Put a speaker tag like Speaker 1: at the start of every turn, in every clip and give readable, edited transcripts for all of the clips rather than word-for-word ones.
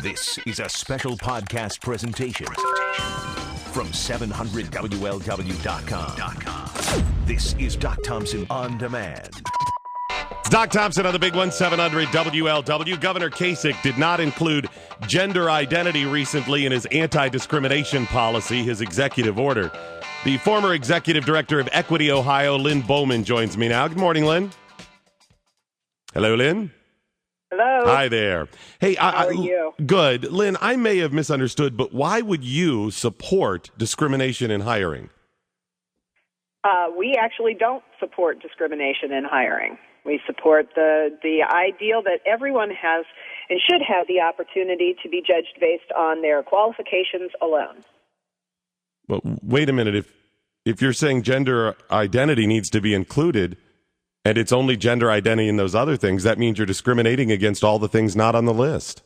Speaker 1: This is a special podcast presentation from 700WLW.com. This is Doc Thompson On Demand.
Speaker 2: It's Doc Thompson on the big one, 700 WLW. Governor Kasich did not include gender identity recently in his anti-discrimination policy, his executive order. The former executive director of Equity Ohio, Lynn Bowman, joins me now. Good morning, Lynn. Hello, Lynn.
Speaker 3: Hello.
Speaker 2: Hi there. Hey,
Speaker 3: how are you?
Speaker 2: Good. Lynn, I may have misunderstood, but why would you support discrimination in hiring?
Speaker 3: We actually don't support discrimination in hiring. We support the ideal that everyone has and should have the opportunity to be judged based on their qualifications alone.
Speaker 2: But wait a minute. If you're saying gender identity needs to be included, and it's only gender identity and those other things, that means you're discriminating against all the things not on the list.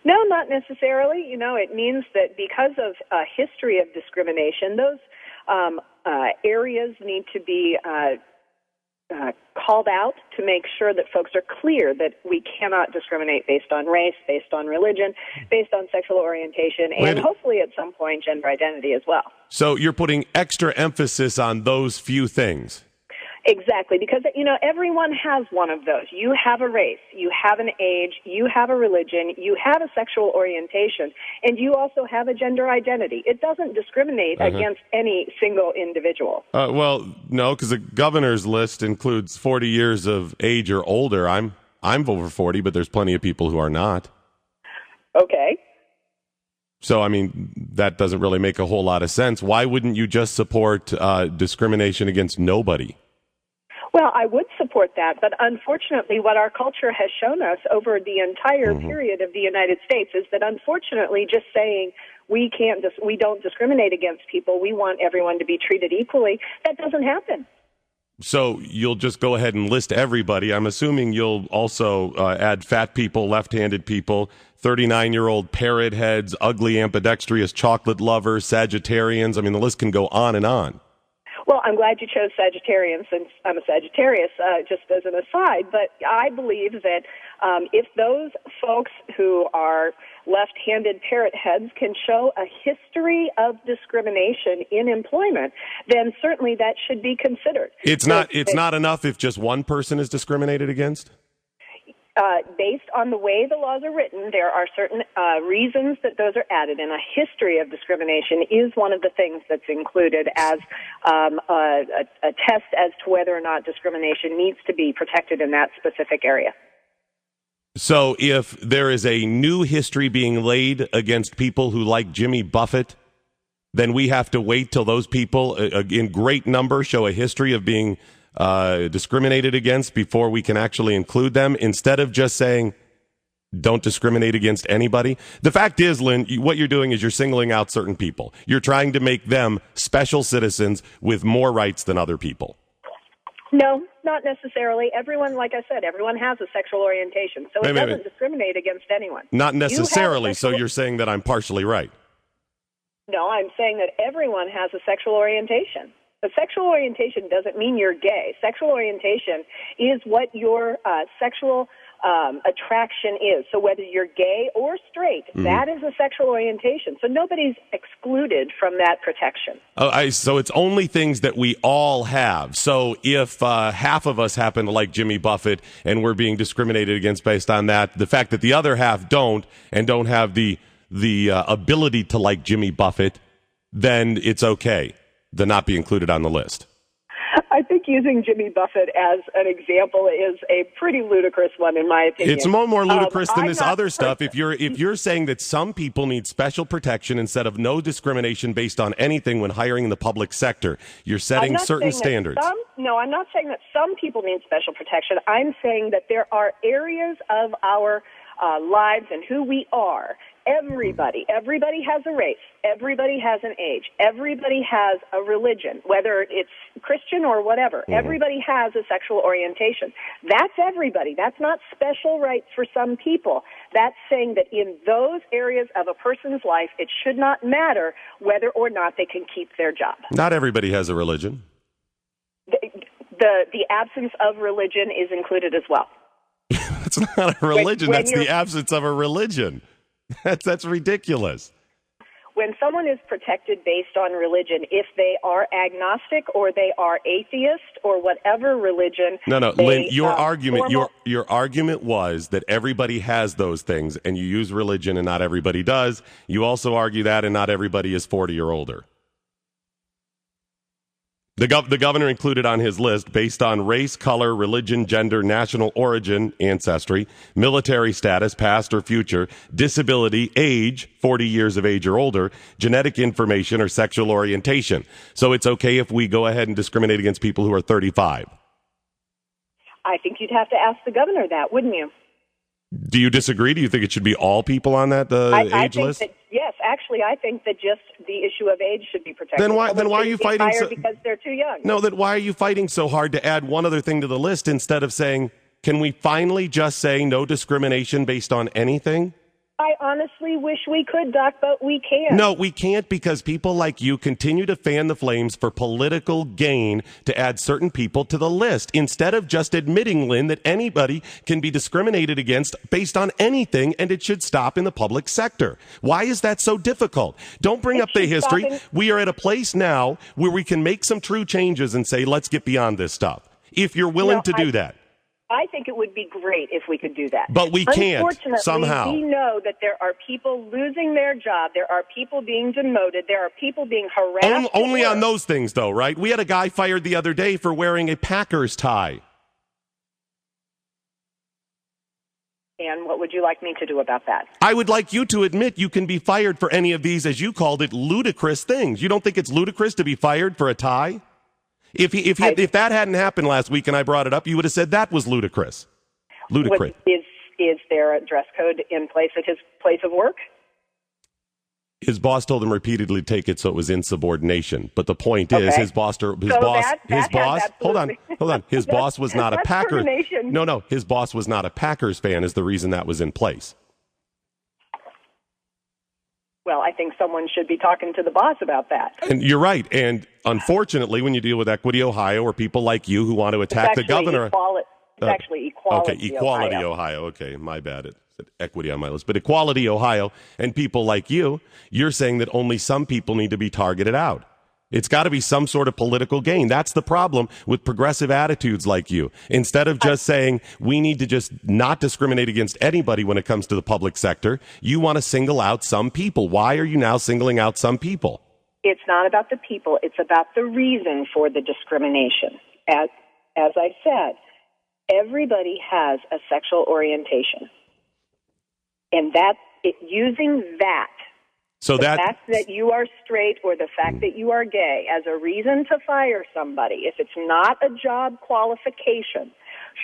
Speaker 3: No, not necessarily. You know, it means that because of a history of discrimination, those areas need to be called out to make sure that folks are clear that we cannot discriminate based on race, based on religion, based on sexual orientation, and hopefully at some point gender identity as well.
Speaker 2: So you're putting extra emphasis on those few things.
Speaker 3: Exactly, because, you know, everyone has one of those. You have a race, you have an age, you have a religion, you have a sexual orientation, and you also have a gender identity. It doesn't discriminate against any single individual.
Speaker 2: Well, no, because the governor's list includes 40 years of age or older. I'm over 40, but there's plenty of people who are not.
Speaker 3: Okay.
Speaker 2: So, I mean, that doesn't really make a whole lot of sense. Why wouldn't you just support discrimination against nobody?
Speaker 3: Well, I would support that, but unfortunately what our culture has shown us over the entire period of the United States is that unfortunately just saying we don't discriminate against people, we want everyone to be treated equally, that doesn't happen.
Speaker 2: So you'll just go ahead and list everybody. I'm assuming you'll also add fat people, left-handed people, 39-year-old parrot heads, ugly ambidextrous chocolate lovers, Sagittarians. I mean, the list can go on and on.
Speaker 3: Well, I'm glad you chose Sagittarian since I'm a Sagittarius, just as an aside. But I believe that if those folks who are left-handed parrot heads can show a history of discrimination in employment, then certainly that should be considered.
Speaker 2: It's not enough if just one person is discriminated against?
Speaker 3: Based on the way the laws are written, there are certain reasons that those are added, and a history of discrimination is one of the things that's included as a test as to whether or not discrimination needs to be protected in that specific area.
Speaker 2: So if there is a new history being laid against people who like Jimmy Buffett, then we have to wait till those people in great number show a history of being discriminated against before we can actually include them, instead of just saying don't discriminate against anybody. The fact is, Lynn, what you're doing is you're singling out certain people. You're trying to make them special citizens with more rights than other people.
Speaker 3: No, not necessarily. Everyone, like I said, everyone has a sexual orientation, so it doesn't discriminate against anyone.
Speaker 2: Not necessarily, so you're saying that I'm partially right.
Speaker 3: No, I'm saying that everyone has a sexual orientation. But sexual orientation doesn't mean you're gay. Sexual orientation is what your sexual attraction is. So whether you're gay or straight, that is a sexual orientation. So nobody's excluded from that protection.
Speaker 2: So it's only things that we all have. So if half of us happen to like Jimmy Buffett and we're being discriminated against based on that, the fact that the other half don't and don't have the ability to like Jimmy Buffett, then it's okay to not be included on the list.
Speaker 3: I think using Jimmy Buffett as an example is a pretty ludicrous one, in my opinion.
Speaker 2: It's more ludicrous than this other stuff. If you're saying that some people need special protection instead of no discrimination based on anything when hiring in the public sector, you're setting certain standards.
Speaker 3: No, I'm not saying that some people need special protection. I'm saying that there are areas of our lives and who we are. Everybody has a race. Everybody has an age. Everybody has a religion, whether it's Christian or whatever. Everybody has a sexual orientation. That's everybody. That's not special rights for some people. That's saying that in those areas of a person's life, it should not matter whether or not they can keep their job.
Speaker 2: Not everybody has a religion.
Speaker 3: The absence of religion is included as well.
Speaker 2: That's not a religion. That's the absence of a religion. That's ridiculous.
Speaker 3: When someone is protected based on religion, if they are agnostic or they are atheist or whatever religion.
Speaker 2: No, Lynn, your argument,
Speaker 3: formal-
Speaker 2: your argument was that everybody has those things, and you use religion, and not everybody does. You also argue that, and not everybody is 40 or older. The governor included on his list based on race, color, religion, gender, national origin, ancestry, military status, past or future, disability, age, 40 years of age or older, genetic information, or sexual orientation. So it's okay if we go ahead and discriminate against people who are 35.
Speaker 3: I think you'd have to ask the governor that, wouldn't you?
Speaker 2: Do you disagree? Do you think it should be all people on that age list?
Speaker 3: Yes, actually, I think that just the issue of age should be protected.
Speaker 2: Then why are you fighting so?
Speaker 3: Because they're too young.
Speaker 2: No, then why are you fighting so hard to add one other thing to the list instead of saying, can we finally just say no discrimination based on anything?
Speaker 3: I honestly wish we could, Doc, but we can't.
Speaker 2: No, we can't, because people like you continue to fan the flames for political gain to add certain people to the list, instead of just admitting, Lynn, that anybody can be discriminated against based on anything, and it should stop in the public sector. Why is that so difficult? Don't bring up the history. We are at a place now where we can make some true changes and say, let's get beyond this stuff, if you're willing to do that.
Speaker 3: I think it would be great if we could do that.
Speaker 2: But we can't,
Speaker 3: Unfortunately,
Speaker 2: somehow.
Speaker 3: we know that there are people losing their job. There are people being demoted. There are people being harassed.
Speaker 2: Only on those things, though, right? We had a guy fired the other day for wearing a Packers tie.
Speaker 3: And what would you like me to do about that?
Speaker 2: I would like you to admit you can be fired for any of these, as you called it, ludicrous things. You don't think it's ludicrous to be fired for a tie? If that hadn't happened last week and I brought it up, you would have said that was ludicrous. Ludicrous.
Speaker 3: Is there a dress code in place at his place of work?
Speaker 2: His boss told him repeatedly to take it, so it was insubordination. But the point is, his boss. Hold on. His boss was not a Packers. No, his boss was not a Packers fan. Is the reason that was in place.
Speaker 3: Well, I think someone should be talking to the boss about that.
Speaker 2: And you're right. And unfortunately, when you deal with Equity Ohio or people like you who want to attack the governor.
Speaker 3: It's actually Equality
Speaker 2: Okay, Equality Ohio. Okay, my bad. It said Equity on my list. But Equality Ohio and people like you, you're saying that only some people need to be targeted out. It's got to be some sort of political gain. That's the problem with progressive attitudes like you. Instead of just saying we need to just not discriminate against anybody when it comes to the public sector, you want to single out some people. Why are you now singling out some people?
Speaker 3: It's not about the people. It's about the reason for the discrimination. As I said, everybody has a sexual orientation. And using that, the fact that you are straight or the fact that you are gay as a reason to fire somebody, if it's not a job qualification,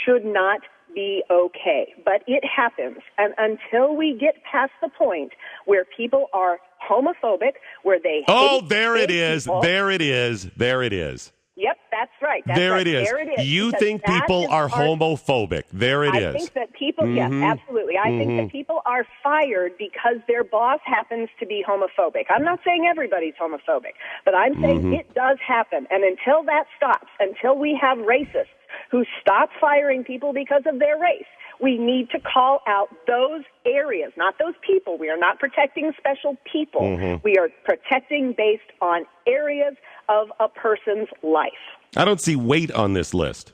Speaker 3: should not be okay. But it happens. And until we get past the point where people are homophobic, where they hate
Speaker 2: there it is.
Speaker 3: People,
Speaker 2: there it is.
Speaker 3: Yep, that's right.
Speaker 2: There it is. You think people are homophobic. There it is.
Speaker 3: I think that people, yes, absolutely. I think that people are fired because their boss happens to be homophobic. I'm not saying everybody's homophobic, but I'm saying it does happen. And until that stops, until we have racists who stop firing people because of their race, we need to call out those areas, not those people. We are not protecting special people. We are protecting based on areas of a person's life.
Speaker 2: I don't see weight on this list.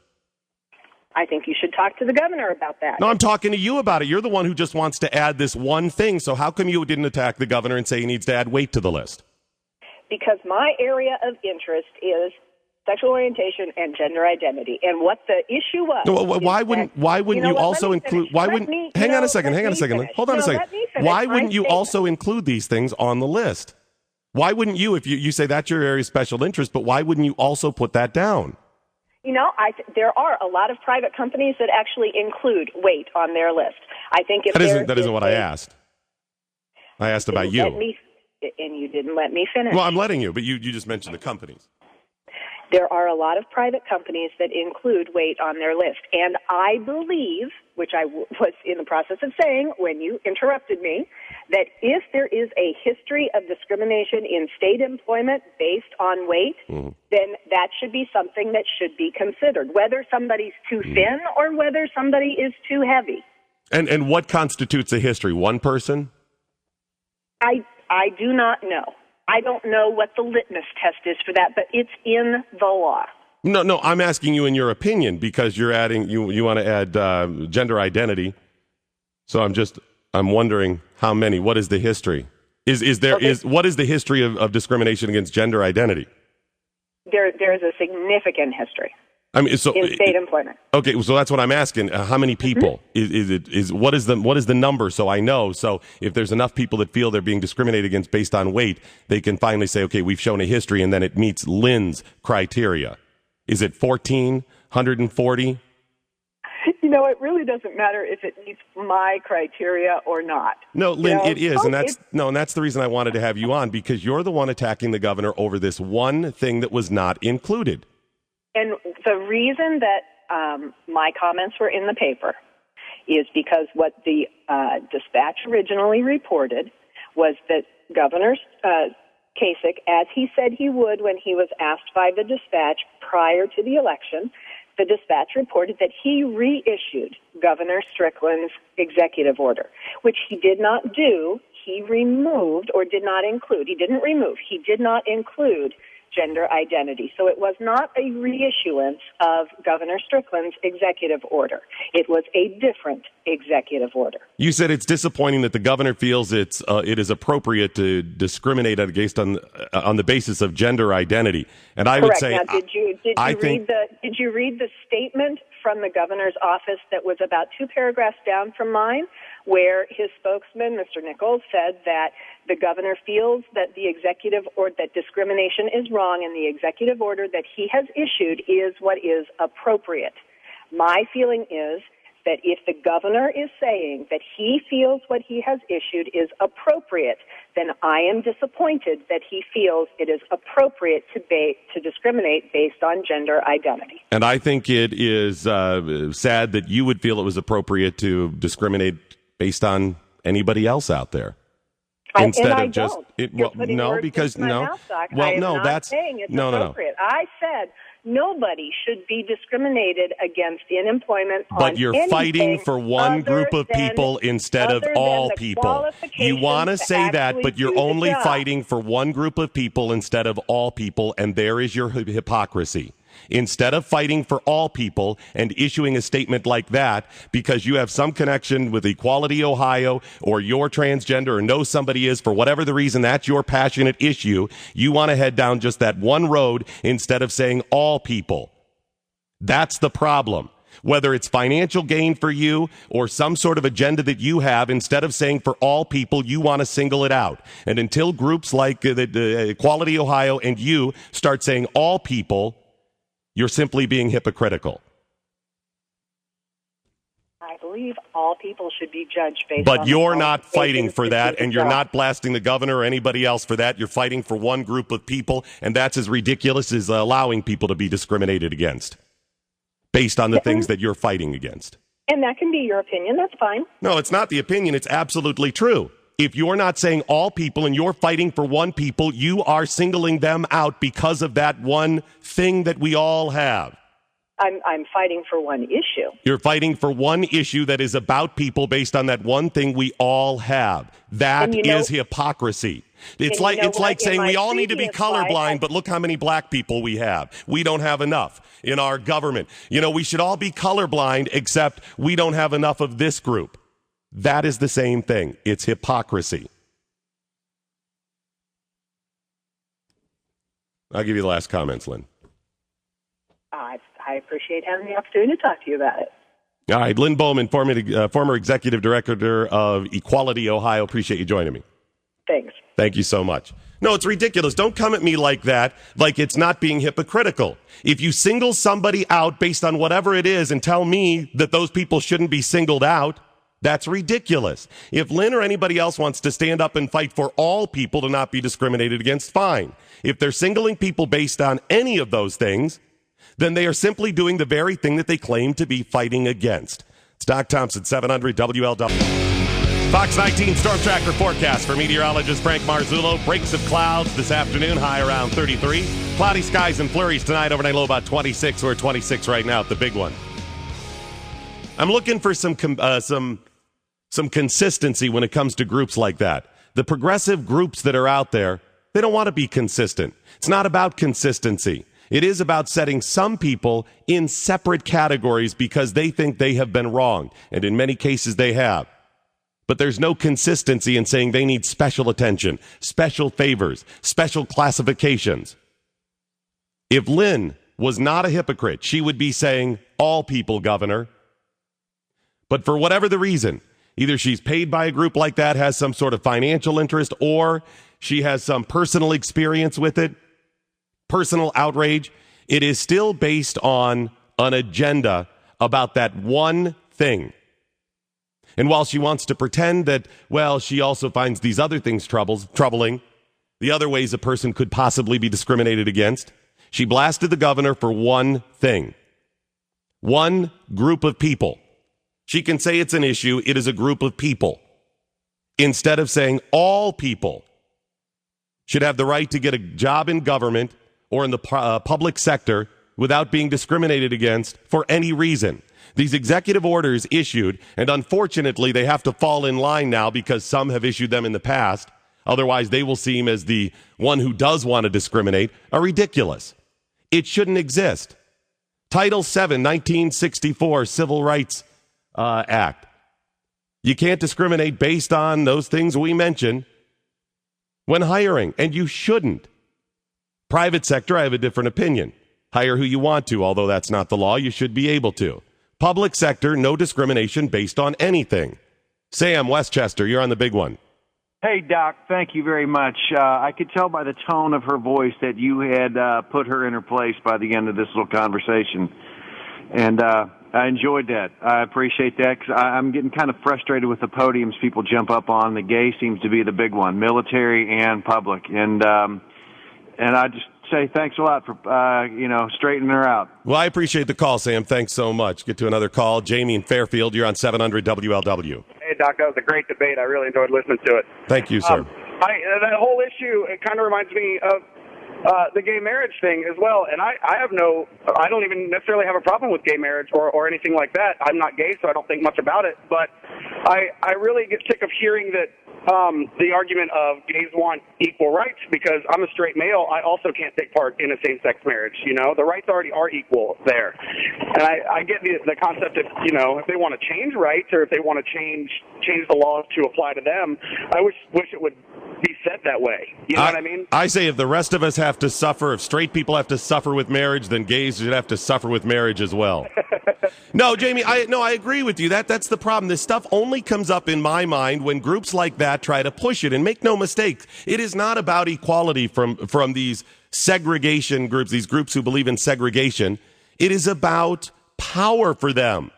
Speaker 3: I think you should talk to the governor about that.
Speaker 2: No, I'm talking to you about it. You're the one who just wants to add this one thing. So how come you didn't attack the governor and say he needs to add weight to the list?
Speaker 3: Because my area of interest is sexual orientation and gender identity, and what the issue was.
Speaker 2: No, why wouldn't you also include? Why wouldn't? Hang on a second. Hold on a second. Why wouldn't you also include these things on the list? Why wouldn't you, if you say that's your area of special interest, but why wouldn't you also put that down?
Speaker 3: You know, there are a lot of private companies that actually include weight on their list. I think if
Speaker 2: that isn't what I asked. I asked about you.
Speaker 3: And you didn't let me finish.
Speaker 2: Well, I'm letting you, but you just mentioned the companies.
Speaker 3: There are a lot of private companies that include weight on their list. And I believe, which I was in the process of saying when you interrupted me, that if there is a history of discrimination in state employment based on weight, then that should be something that should be considered, whether somebody's too thin or whether somebody is too heavy.
Speaker 2: And what constitutes a history? One person?
Speaker 3: I do not know. I don't know what the litmus test is for that, but it's in the law.
Speaker 2: No, I'm asking you in your opinion because you're adding, you want to add gender identity. So I'm wondering how many, what is the history? What is the history of discrimination against gender identity?
Speaker 3: There is a significant history.
Speaker 2: I mean, so
Speaker 3: in state employment.
Speaker 2: Okay, so that's what I'm asking. How many people what is the number? So I know. So if there's enough people that feel they're being discriminated against based on weight, they can finally say, okay, we've shown a history, and then it meets Lynn's criteria. Is it 14, 140?
Speaker 3: You know, it really doesn't matter if it meets my criteria or not.
Speaker 2: No, Lynn, it is, and that's the reason I wanted to have you on, because you're the one attacking the governor over this one thing that was not included.
Speaker 3: And the reason that my comments were in the paper is because what the dispatch originally reported was that Governor Kasich, as he said he would when he was asked by the dispatch prior to the election, the dispatch reported that he reissued Governor Strickland's executive order, which he did not do. He removed or did not include. He didn't remove. He did not include gender identity. So it was not a reissuance of Governor Strickland's executive order. It was a different executive order.
Speaker 2: You said it's disappointing that the governor feels it is appropriate to discriminate against on the basis of gender identity. And I would say,
Speaker 3: now, did you read the statement from the governor's office that was about 2 paragraphs down from mine, where his spokesman, Mr. Nichols, said that the governor feels that the executive or that discrimination is wrong, and the executive order that he has issued is what is appropriate. My feeling is that if the governor is saying that he feels what he has issued is appropriate, then I am disappointed that he feels it is appropriate to discriminate based on gender identity.
Speaker 2: And I think it is sad that you would feel it was appropriate to discriminate based on anybody else out there. Instead of just appropriate. I said nobody should be discriminated against in employment. But you're fighting for one group of people instead of all people. You want to say that, but you're only fighting for one group of people instead of all people, and there is your hypocrisy. Instead of fighting for all people and issuing a statement like that because you have some connection with Equality Ohio or you're transgender or know somebody is, for whatever the reason, that's your passionate issue, you want to head down just that one road instead of saying all people. That's the problem. Whether it's financial gain for you or some sort of agenda that you have, instead of saying for all people, you want to single it out. And until groups like the Equality Ohio and you start saying all people, you're simply being hypocritical.
Speaker 3: I believe all people should be judged based on...
Speaker 2: But you're not fighting for that, and you're not blasting the governor or anybody else for that. You're fighting for one group of people, and that's as ridiculous as allowing people to be discriminated against based on the things that you're fighting against.
Speaker 3: And that can be your opinion. That's fine.
Speaker 2: No, it's not the opinion. It's absolutely true. If you're not saying all people and you're fighting for one people, you are singling them out because of that one thing that we all have.
Speaker 3: I'm fighting for one issue.
Speaker 2: You're fighting for one issue that is about people based on that one thing we all have. That is hypocrisy. It's like saying we all need to be colorblind, but look how many black people we have. We don't have enough in our government. We should all be colorblind, except we don't have enough of this group. That is the same thing. It's hypocrisy. I'll give you the last comments, Lynn.
Speaker 3: I appreciate having the opportunity to talk to you about it.
Speaker 2: All right, Lynn Bowman, former executive director of Equality Ohio. Appreciate you joining me.
Speaker 3: Thanks.
Speaker 2: Thank you so much. No, it's ridiculous. Don't come at me like that, like it's not being hypocritical. If you single somebody out based on whatever it is and tell me that those people shouldn't be singled out, that's ridiculous. If Lynn or anybody else wants to stand up and fight for all people to not be discriminated against, fine. If they're singling people based on any of those things, then they are simply doing the very thing that they claim to be fighting against. It's Doc Thompson, 700 WLW. Fox 19 Storm Tracker forecast for meteorologist Frank Marzullo. Breaks of clouds this afternoon, high around 33. Cloudy skies and flurries tonight, overnight low about 26. We're at 26 right now at the big one. I'm looking for some consistency when it comes to groups like that. The progressive groups that are out there, they don't want to be consistent. It's not about consistency. It is about setting some people in separate categories because they think they have been wrong, and in many cases they have. But there's no consistency in saying they need special attention, special favors, special classifications. If Lynn was not a hypocrite, she would be saying, all people, Governor. But for whatever the reason, either she's paid by a group like that, has some sort of financial interest, or she has some personal experience with it, personal outrage. It is still based on an agenda about that one thing. And while she wants to pretend that, well, she also finds these other things troubling, the other ways a person could possibly be discriminated against, she blasted the governor for one thing. One group of people. She can say it's an issue. It is a group of people. Instead of saying all people should have the right to get a job in government or in the public sector without being discriminated against for any reason. These executive orders issued, and unfortunately they have to fall in line now because some have issued them in the past. Otherwise they will seem as the one who does want to discriminate, are ridiculous. It shouldn't exist. Title VII, 1964 Civil Rights Act. You can't discriminate based on those things we mentioned when hiring, and you shouldn't. Private sector, I have a different opinion. Hire who you want to, although that's not the law. You should be able to. Public sector, no discrimination based on anything. Sam, Westchester, you're on the big one.
Speaker 4: Hey, Doc, thank you very much. I could tell by the tone of her voice that you had put her in her place by the end of this little conversation. And I enjoyed that. I appreciate that because I'm getting kind of frustrated with the podiums people jump up on. The gay seems to be the big one, military and public. And I just say thanks a lot for, straightening her out.
Speaker 2: Well, I appreciate the call, Sam. Thanks so much. Get to another call. Jamie in Fairfield, you're on 700 WLW.
Speaker 5: Hey, Doc, that was a great debate. I really enjoyed listening to it.
Speaker 2: Thank you, sir.
Speaker 5: That whole issue, it kind of reminds me of the gay marriage thing as well. And I don't even necessarily have a problem with gay marriage or anything like that. I'm not gay, so I don't think much about it. But I really get sick of hearing that the argument of gays want equal rights because I'm a straight male. I also can't take part in a same-sex marriage. You know, the rights already are equal there. And I get the concept of, if they want to change rights or if they want to change the laws to apply to them, I wish it would be said that way. You know what I mean? I
Speaker 2: say if the rest of us have to suffer, if straight people have to suffer with marriage, then gays should have to suffer with marriage as well. No, Jamie, I agree with you. That's the problem. This stuff only comes up in my mind when groups like that try to push it. And make no mistake, it is not about equality from these segregation groups, these groups who believe in segregation. It is about power for them.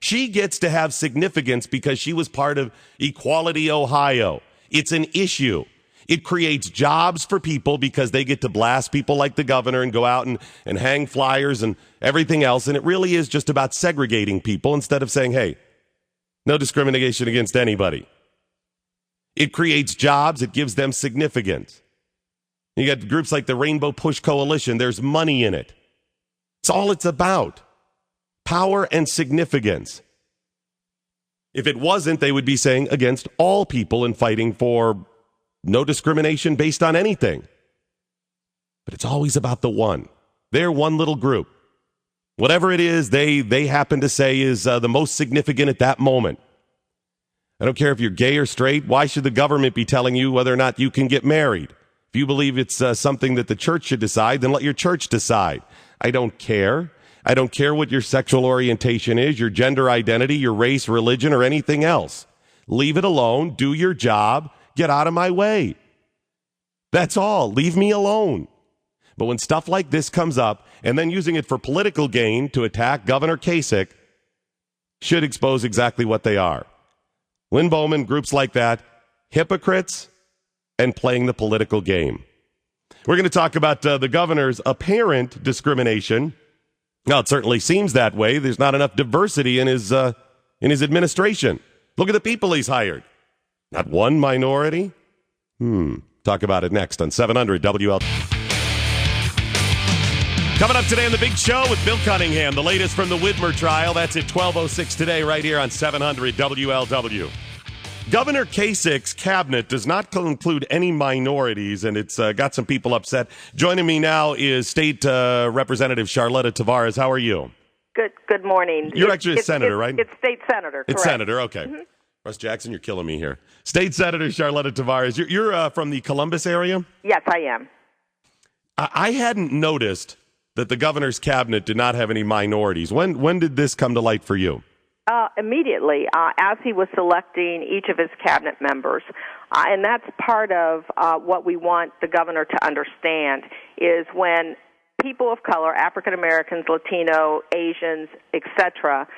Speaker 2: She gets to have significance because she was part of Equality Ohio. It's an issue. It creates jobs for people because they get to blast people like the governor and go out and hang flyers and everything else. And it really is just about segregating people instead of saying, hey, no discrimination against anybody. It creates jobs. It gives them significance. You got groups like the Rainbow Push Coalition. There's money in it. It's all it's about. Power and significance. If it wasn't, they would be saying against all people and fighting for no discrimination based on anything. But it's always about the one. They're one little group. Whatever it is they happen to say is the most significant at that moment. I don't care if you're gay or straight. Why should the government be telling you whether or not you can get married? If you believe it's something that the church should decide, then let your church decide. I don't care. I don't care what your sexual orientation is, your gender identity, your race, religion, or anything else. Leave it alone. Do your job. Get out of my way. That's all. Leave me alone. But when stuff like this comes up, and then using it for political gain to attack Governor Kasich, should expose exactly what they are. Lynn Bowman, groups like that, hypocrites, and playing the political game. We're going to talk about the governor's apparent discrimination. Well, it certainly seems that way. There's not enough diversity in his administration. Look at the people he's hired. Not one minority? Talk about it next on 700 WL. Coming up today on The Big Show with Bill Cunningham, the latest from the Widmer trial. That's at 12:06 today right here on 700 WLW. Governor Kasich's cabinet does not include any minorities, and it's got some people upset. Joining me now is State Representative Charlotta Tavares. How are you?
Speaker 6: Good morning.
Speaker 2: You're actually a senator, right?
Speaker 6: It's state senator, correct.
Speaker 2: It's senator, okay.
Speaker 6: Mm-hmm.
Speaker 2: Russ Jackson, you're killing me here. State Senator Charlotta Tavares. You're from the Columbus area?
Speaker 6: Yes, I am.
Speaker 2: I hadn't noticed that the governor's cabinet did not have any minorities. When did this come to light for you?
Speaker 6: Immediately, as he was selecting each of his cabinet members. And that's part of what we want the governor to understand is when people of color, African Americans, Latino, Asians, etc.,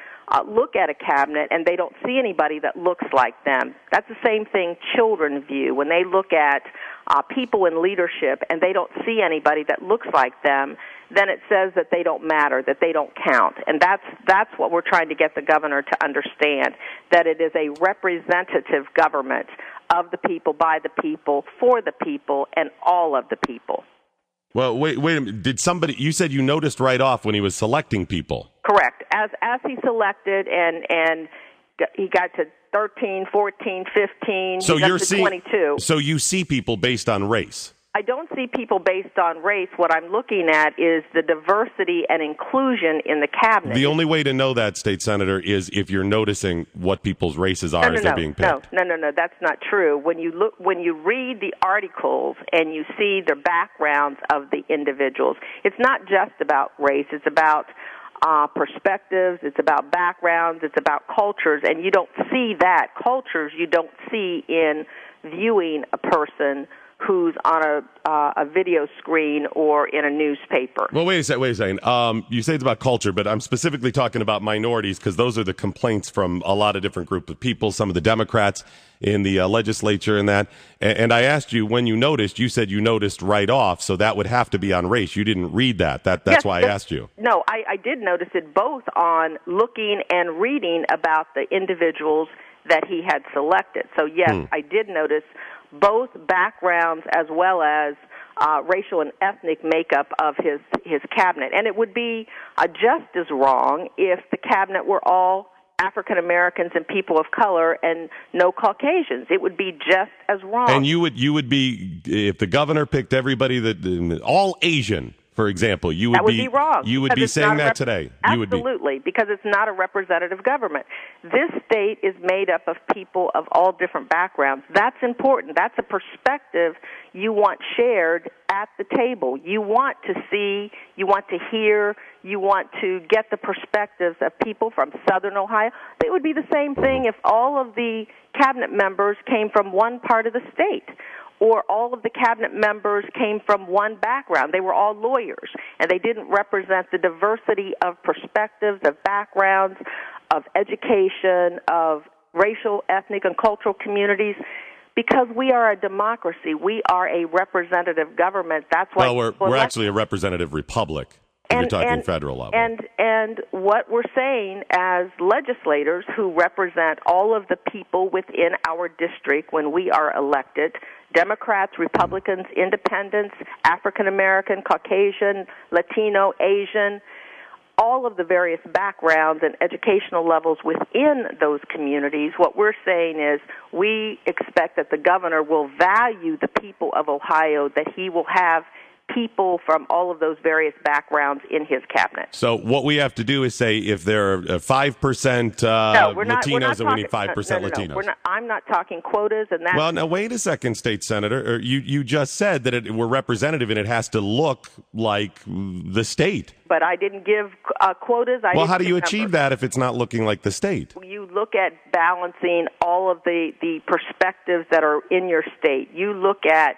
Speaker 6: look at a cabinet and they don't see anybody that looks like them. That's the same thing children view. When they look at people in leadership and they don't see anybody that looks like them, then it says that they don't matter, that they don't count. And that's what we're trying to get the governor to understand, that it is a representative government of the people, by the people, for the people, and all of the people.
Speaker 2: Well, wait a minute. You said you noticed right off when he was selecting people.
Speaker 6: Correct. As he selected and he got to 13, 14, 15,
Speaker 2: so
Speaker 6: he got
Speaker 2: you're
Speaker 6: to
Speaker 2: seeing,
Speaker 6: 22.
Speaker 2: So you see people based on race.
Speaker 6: I don't see people based on race. What I'm looking at is the diversity and inclusion in the cabinet.
Speaker 2: The only way to know that, State Senator, is if you're noticing what people's races are as they're being picked.
Speaker 6: No, that's not true. When you read the articles and you see the backgrounds of the individuals, it's not just about race. It's about perspectives, it's about backgrounds, it's about cultures, and you don't see that. Cultures you don't see in viewing a person who's on a video screen or in a newspaper.
Speaker 2: Well, wait a second. You say it's about culture, but I'm specifically talking about minorities because those are the complaints from a lot of different groups of people, some of the Democrats in the legislature and that. And I asked you when you noticed, you said you noticed right off, so that would have to be on race. You didn't read that. That's why I asked you.
Speaker 6: No, I did notice it both on looking and reading about the individuals that he had selected. So, yes, I did notice both backgrounds as well as racial and ethnic makeup of his cabinet. And it would be just as wrong if the cabinet were all African Americans and people of color and no Caucasians. It would be just as wrong.
Speaker 2: And you would be, if the governor picked everybody all Asian, for example,
Speaker 6: that would be wrong.
Speaker 2: You would be saying that today.
Speaker 6: Absolutely, because it's not a representative government. This state is made up of people of all different backgrounds. That's important. That's a perspective you want shared at the table. You want to see, you want to hear, you want to get the perspectives of people from Southern Ohio. It would be the same thing if all of the cabinet members came from one part of the state, or all of the cabinet members came from one background. They were all lawyers, and they didn't represent the diversity of perspectives, of backgrounds, of education, of racial, ethnic, and cultural communities. Because we are a democracy, we are a representative government. That's why
Speaker 2: we're actually a representative republic. You're talking federal level.
Speaker 6: And what we're saying as legislators who represent all of the people within our district when we are elected, Democrats, Republicans, Independents, African American, Caucasian, Latino, Asian, all of the various backgrounds and educational levels within those communities, what we're saying is we expect that the governor will value the people of Ohio, that he will have people from all of those various backgrounds in his cabinet.
Speaker 2: So what we have to do is say if there are 5% Latinos, then we need 5% Latinos.
Speaker 6: I'm not talking quotas. And that's...
Speaker 2: Well, now, wait a second, State Senator. You just said that we're representative and it has to look like the state.
Speaker 6: But I didn't give quotas.
Speaker 2: Well, how do you achieve that if it's not looking like the state?
Speaker 6: You look at balancing all of the perspectives that are in your state. You look at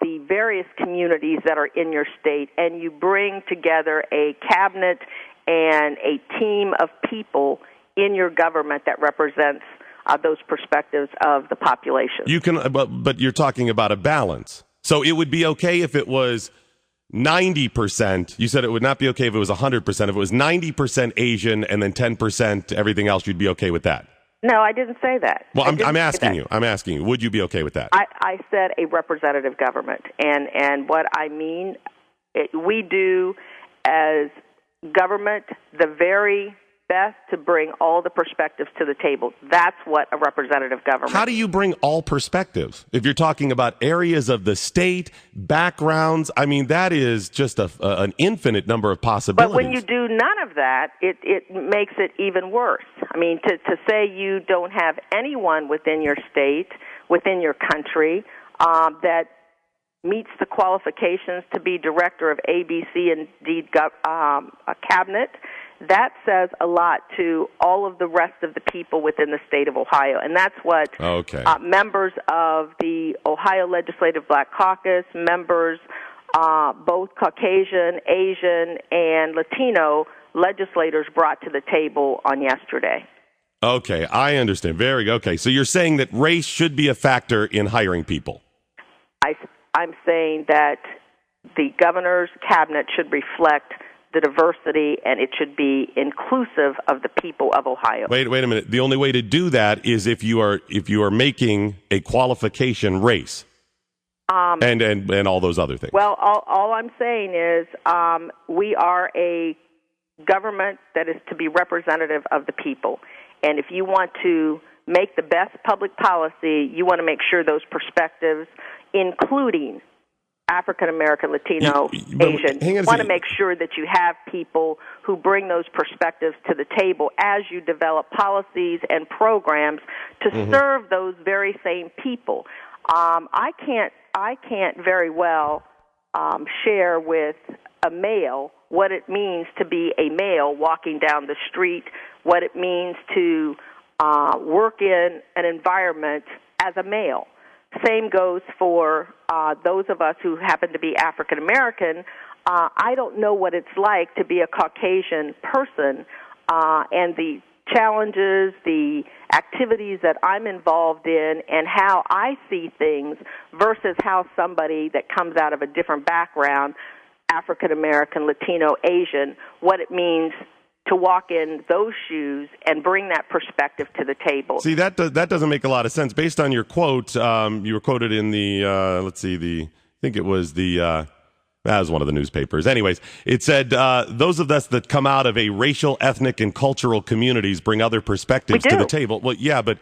Speaker 6: the various communities that are in your state, and you bring together a cabinet and a team of people in your government that represents those perspectives of the population.
Speaker 2: You can, but you're talking about a balance. So it would be okay if it was 90%. You said it would not be okay if it was 100%. If it was 90% Asian and then 10% everything else, you'd be okay with that.
Speaker 6: No, I didn't say that.
Speaker 2: Well, I'm asking you. Would you be okay with that?
Speaker 6: I said a representative government, and what I mean, we do as government the very best to bring all the perspectives to the table. That's what a representative government.
Speaker 2: How do you bring all perspectives? If you're talking about areas of the state, backgrounds, I mean, that is just an infinite number of possibilities.
Speaker 6: But when you do none of that, it makes it even worse. I mean, to say you don't have anyone within your state, within your country, that meets the qualifications to be director of ABC and indeed a cabinet, that says a lot to all of the rest of the people within the state of Ohio. And that's what members of the Ohio Legislative Black Caucus, members, both Caucasian, Asian, and Latino legislators brought to the table on yesterday.
Speaker 2: Okay, I understand. Very good. Okay, so you're saying that race should be a factor in hiring people.
Speaker 6: I'm saying that the governor's cabinet should reflect the diversity, and it should be inclusive of the people of Ohio.
Speaker 2: Wait a minute. The only way to do that is if you are making a qualification race, and all those other things.
Speaker 6: Well, all I'm saying is we are a government that is to be representative of the people, and if you want to make the best public policy, you want to make sure those perspectives, including African American, Latino, Asian, you want to make sure that you have people who bring those perspectives to the table as you develop policies and programs to serve those very same people. I can't very well share with a male what it means to be a male walking down the street, what it means to work in an environment as a male. Same goes for those of us who happen to be African American. I don't know what it's like to be a Caucasian person, and the challenges, the activities that I'm involved in, and how I see things versus how somebody that comes out of a different background, African American, Latino, Asian, what it means to walk in those shoes and bring that perspective to the table.
Speaker 2: See, that doesn't make a lot of sense. Based on your quote, you were quoted in the, I think it was that was one of the newspapers. Anyways, it said, those of us that come out of a racial, ethnic, and cultural communities bring other perspectives to the table. Well, yeah, but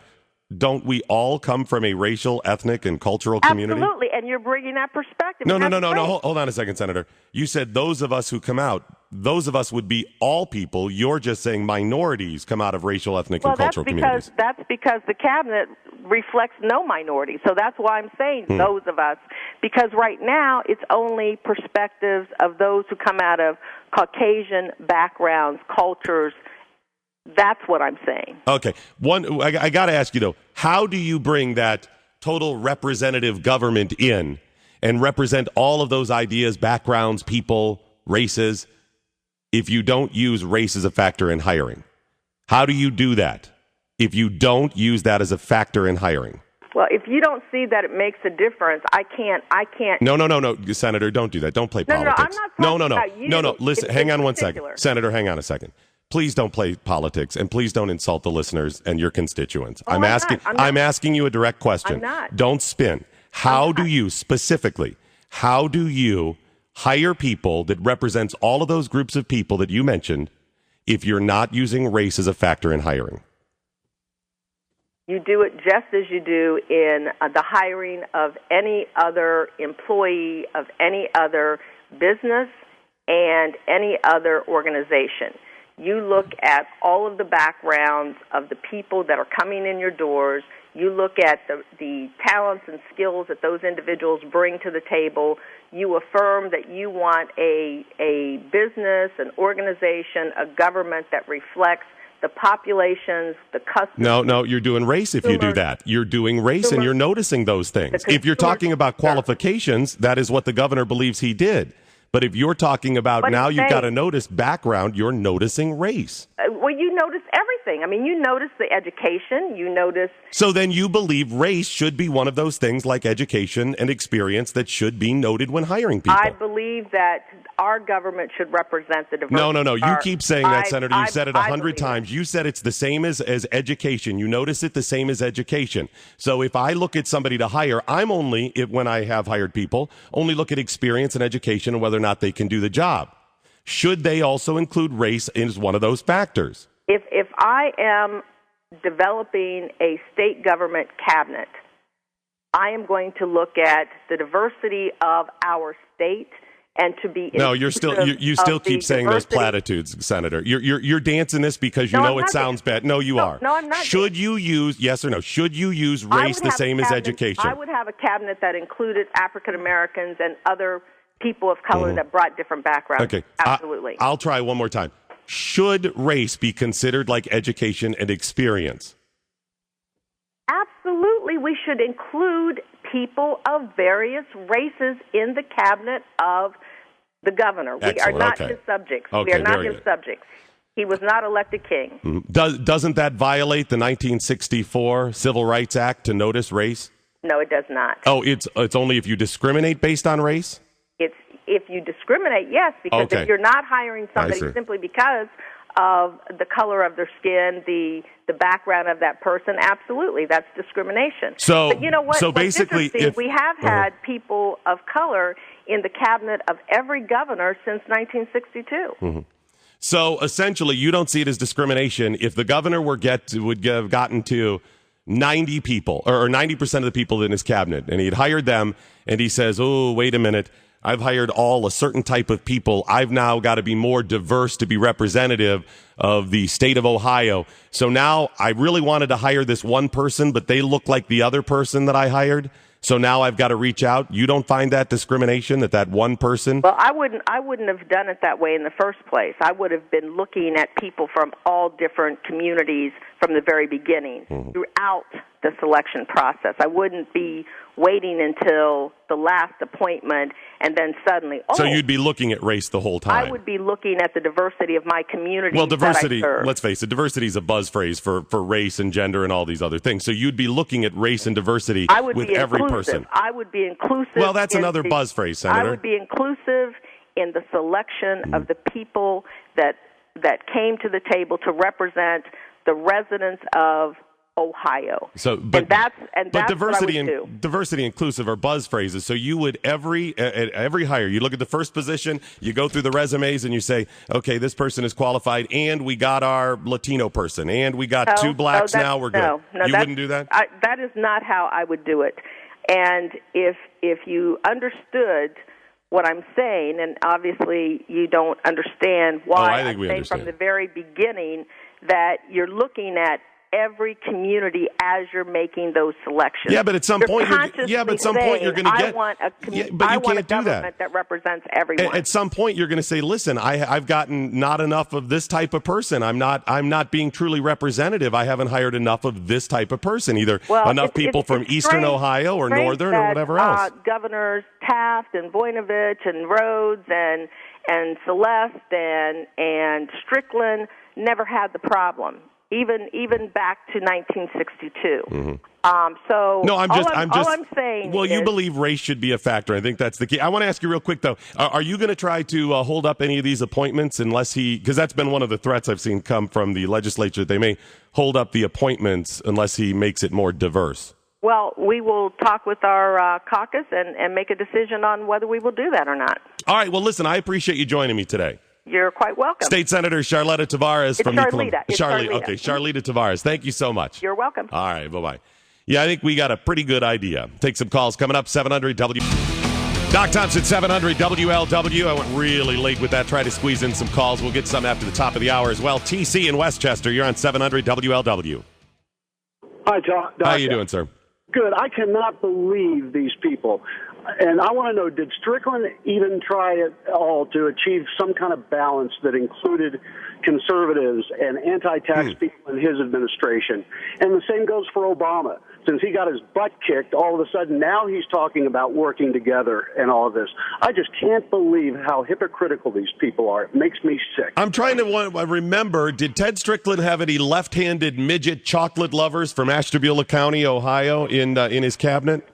Speaker 2: don't we all come from a racial, ethnic, and cultural community?
Speaker 6: Absolutely, and you're bringing that perspective.
Speaker 2: No. Hold on a second, Senator. You said those of us who come out, those of us would be all people. You're just saying minorities come out of racial, ethnic, and cultural communities.
Speaker 6: That's because the cabinet reflects no minority. So that's why I'm saying those of us. Because right now, it's only perspectives of those who come out of Caucasian backgrounds, cultures. That's what I'm saying.
Speaker 2: Okay. I got to ask you, though, how do you bring that total representative government in and represent all of those ideas, backgrounds, people, races, if you don't use race as a factor in hiring? How do you do that if you don't use that as a factor in hiring?
Speaker 6: Well, if you don't see that it makes a difference, I can't.
Speaker 2: No, Senator, don't do that. Don't play politics.
Speaker 6: I'm not talking about you.
Speaker 2: No, listen, hang on one second. Senator, hang on a second. Please don't play politics, and please don't insult the listeners and your constituents. I'm asking you a direct question.
Speaker 6: I'm not.
Speaker 2: Don't spin. How do you hire people that represents all of those groups of people that you mentioned if you're not using race as a factor in hiring?
Speaker 6: You do it just as you do in the hiring of any other employee of any other business and any other organization. You look at all of the backgrounds of the people that are coming in your doors. You look at the talents and skills that those individuals bring to the table. You affirm that you want a business, an organization, a government that reflects the populations, the customers.
Speaker 2: No, you're doing race if you do that. You're doing race and you're noticing those things. If you're talking about qualifications, that is what the governor believes he did. But if you're talking about now you've got to notice background, you're noticing race.
Speaker 6: Well, you notice everything. I mean, you notice the education, you notice...
Speaker 2: So then you believe race should be one of those things like education and experience that should be noted when hiring people.
Speaker 6: I believe that our government should represent the diversity.
Speaker 2: No. You keep saying that, Senator. You've said it 100 times. You said it's the same as education. You notice it the same as education. So if I look at somebody to hire, I'm only, when I have hired people, only look at experience and education and whether or not they can do the job. Should they also include race as one of those factors?
Speaker 6: if I am developing a state government cabinet, I am going to look at the diversity of our state and to be
Speaker 2: no. You're still you still keep saying those platitudes, Senator. You're dancing this because you know it sounds bad. No, you are.
Speaker 6: No, I'm not.
Speaker 2: Should you use yes or no? Should you use race the same as education?
Speaker 6: I would have a cabinet that included African Americans and other people of color that brought different backgrounds.
Speaker 2: Okay,
Speaker 6: absolutely.
Speaker 2: I'll try one more time. Should race be considered like education and experience?
Speaker 6: Absolutely, we should include people of various races in the cabinet of the governor.
Speaker 2: Excellent.
Speaker 6: We are not his subjects.
Speaker 2: Okay,
Speaker 6: we are not his subjects. He was not elected king.
Speaker 2: Mm-hmm. Doesn't that violate the 1964 Civil Rights Act to notice race?
Speaker 6: No, it does not.
Speaker 2: Oh, it's only if you discriminate based on race?
Speaker 6: It's if you discriminate, yes, because if you're not hiring somebody simply because of the color of their skin, the background of that person, absolutely, that's discrimination.
Speaker 2: So,
Speaker 6: but you know what?
Speaker 2: So basically,
Speaker 6: we have had people of color in the cabinet of every governor since 1962.
Speaker 2: Mm-hmm. So essentially, you don't see it as discrimination if the governor would have gotten to 90 people or 90% of the people in his cabinet, and he'd hired them, and he says, "Oh, wait a minute. I've hired a certain type of people. I've now got to be more diverse to be representative of the state of Ohio. So now I really wanted to hire this one person, but they look like the other person that I hired. So now I've got to reach out." You don't find that discrimination, that one person?
Speaker 6: Well, I wouldn't have done it that way in the first place. I would have been looking at people from all different communities from the very beginning throughout the selection process. I wouldn't be waiting until the last appointment and then suddenly,
Speaker 2: So you'd be looking at race the whole time?
Speaker 6: I would be looking at the diversity of my community.
Speaker 2: Well, diversity,
Speaker 6: that I serve.
Speaker 2: let's face it, diversity is a buzz phrase for race and gender and all these other things. So you'd be looking at race and diversity with every person.
Speaker 6: I would be inclusive.
Speaker 2: Well, that's another buzz phrase, Senator.
Speaker 6: I would be inclusive in the selection of the people that came to the table to represent the residents of Ohio.
Speaker 2: So, but
Speaker 6: that's
Speaker 2: diversity
Speaker 6: what I would
Speaker 2: and diversity inclusive are buzz phrases. So you would at every hire, you look at the first position, you go through the resumes, and you say, okay, this person is qualified, and we got our Latino person, and we got two blacks now. We're good.
Speaker 6: No,
Speaker 2: you wouldn't do that.
Speaker 6: That is not how I would do it. And if you understood what I'm saying, and obviously you don't understand why
Speaker 2: I think we understand
Speaker 6: from the very beginning that you're looking at every community as you're making those selections.
Speaker 2: Yeah, but at some point, you're going to get.
Speaker 6: I want a government that represents everyone.
Speaker 2: At some point, you're going to say, "Listen, I've gotten not enough of this type of person. I'm not being truly representative. I haven't hired enough of this type of person. Either enough people from Eastern Ohio or Northern or whatever else."
Speaker 6: Governors Taft and Voinovich and Rhodes and Celeste and Strickland never had the problem. Even back to 1962. So
Speaker 2: no,
Speaker 6: all I'm saying.
Speaker 2: Well, you believe race should be a factor. I think that's the key. I want to ask you real quick though: are you going to try to hold up any of these appointments because that's been one of the threats I've seen come from the legislature. They may hold up the appointments unless he makes it more diverse.
Speaker 6: Well, we will talk with our caucus and make a decision on whether we will do that or not.
Speaker 2: All right. Well, listen, I appreciate you joining me today.
Speaker 6: You're quite welcome.
Speaker 2: State Senator Charletta Tavares from
Speaker 6: Charlita.
Speaker 2: Okay, Charlita Tavares. Thank you so much.
Speaker 6: You're welcome.
Speaker 2: All right, bye-bye. Yeah, I think we got a pretty good idea. Take some calls coming up, 700 W. Doc Thompson, 700 WLW. I went really late with that. Try to squeeze in some calls. We'll get some after the top of the hour as well. TC in Westchester, you're on 700 WLW.
Speaker 7: Hi, Doc.
Speaker 2: How you doing, sir?
Speaker 7: Good. I cannot believe these people. And I want to know, did Strickland even try at all to achieve some kind of balance that included conservatives and anti-tax people in his administration? And the same goes for Obama. Since he got his butt kicked, all of a sudden now he's talking about working together and all of this. I just can't believe how hypocritical these people are. It makes me sick.
Speaker 2: I'm trying to remember, did Ted Strickland have any left-handed midget chocolate lovers from Ashtabula County, Ohio in his cabinet?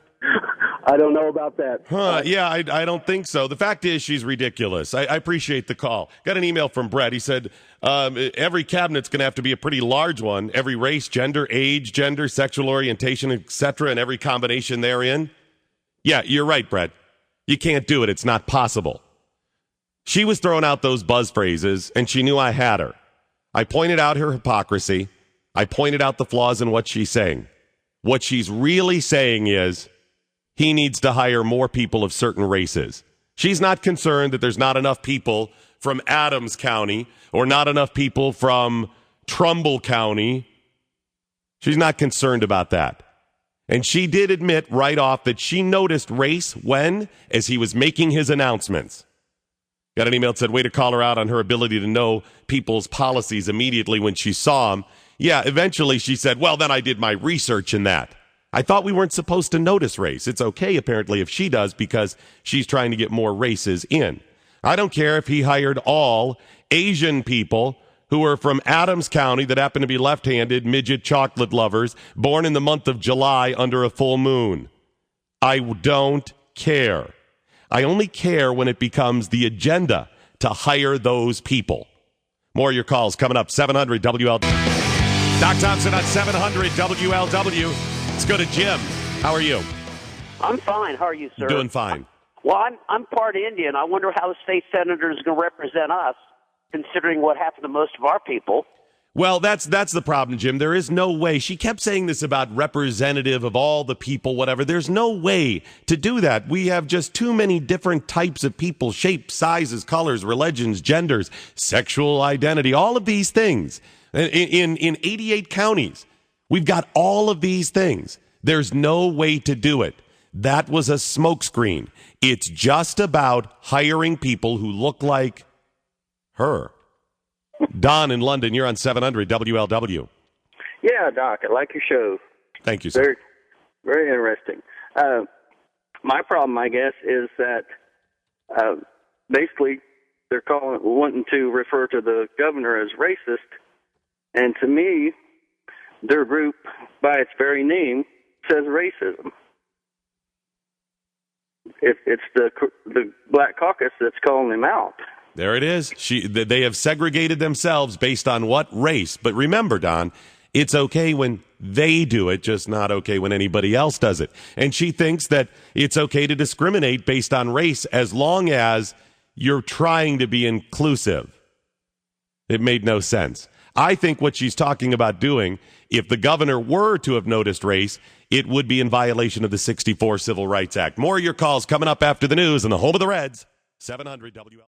Speaker 7: I don't know about that.
Speaker 2: Yeah, I don't think so. The fact is, she's ridiculous. I appreciate the call. Got an email from Brett. He said, every cabinet's going to have to be a pretty large one. Every race, gender, age, sexual orientation, etc., and every combination therein. Yeah, you're right, Brett. You can't do it. It's not possible. She was throwing out those buzz phrases, and she knew I had her. I pointed out her hypocrisy. I pointed out the flaws in what she's saying. What she's really saying is he needs to hire more people of certain races. She's not concerned that there's not enough people from Adams County or not enough people from Trumbull County. She's not concerned about that. And she did admit right off that she noticed race as he was making his announcements. Got an email that said, way to call her out on her ability to know people's policies immediately when she saw them. Yeah, eventually she said, well, then I did my research in that. I thought we weren't supposed to notice race. It's okay, apparently, if she does because she's trying to get more races in. I don't care if he hired all Asian people who are from Adams County that happen to be left-handed, midget chocolate lovers, born in the month of July under a full moon. I don't care. I only care when it becomes the agenda to hire those people. More of your calls coming up. 700 WL. Doc Thompson on 700 WLW. Let's go to Jim. How are you?
Speaker 8: I'm fine. How are you, sir?
Speaker 2: Doing fine.
Speaker 8: Well, I'm part Indian. I wonder how the state senator is going to represent us, considering what happened to most of our people.
Speaker 2: Well, that's the problem, Jim. There is no way. She kept saying this about representative of all the people, whatever. There's no way to do that. We have just too many different types of people, shapes, sizes, colors, religions, genders, sexual identity, all of these things. In 88 counties, we've got all of these things. There's no way to do it. That was a smokescreen. It's just about hiring people who look like her. Don in London, you're on 700 WLW.
Speaker 9: Yeah, Doc, I like your show.
Speaker 2: Thank you, sir.
Speaker 9: Very, very interesting. My problem, I guess, is that basically they're wanting to refer to the governor as racist, and to me, their group, by its very name, says racism. It's the Black Caucus that's calling them out.
Speaker 2: There it is. They have segregated themselves based on what race. But remember, Don, it's okay when they do it, just not okay when anybody else does it. And she thinks that it's okay to discriminate based on race as long as you're trying to be inclusive. It made no sense. I think what she's talking about doing, if the governor were to have noticed race, it would be in violation of the 64 Civil Rights Act. More of your calls coming up after the news on the home of the Reds, 700 WL.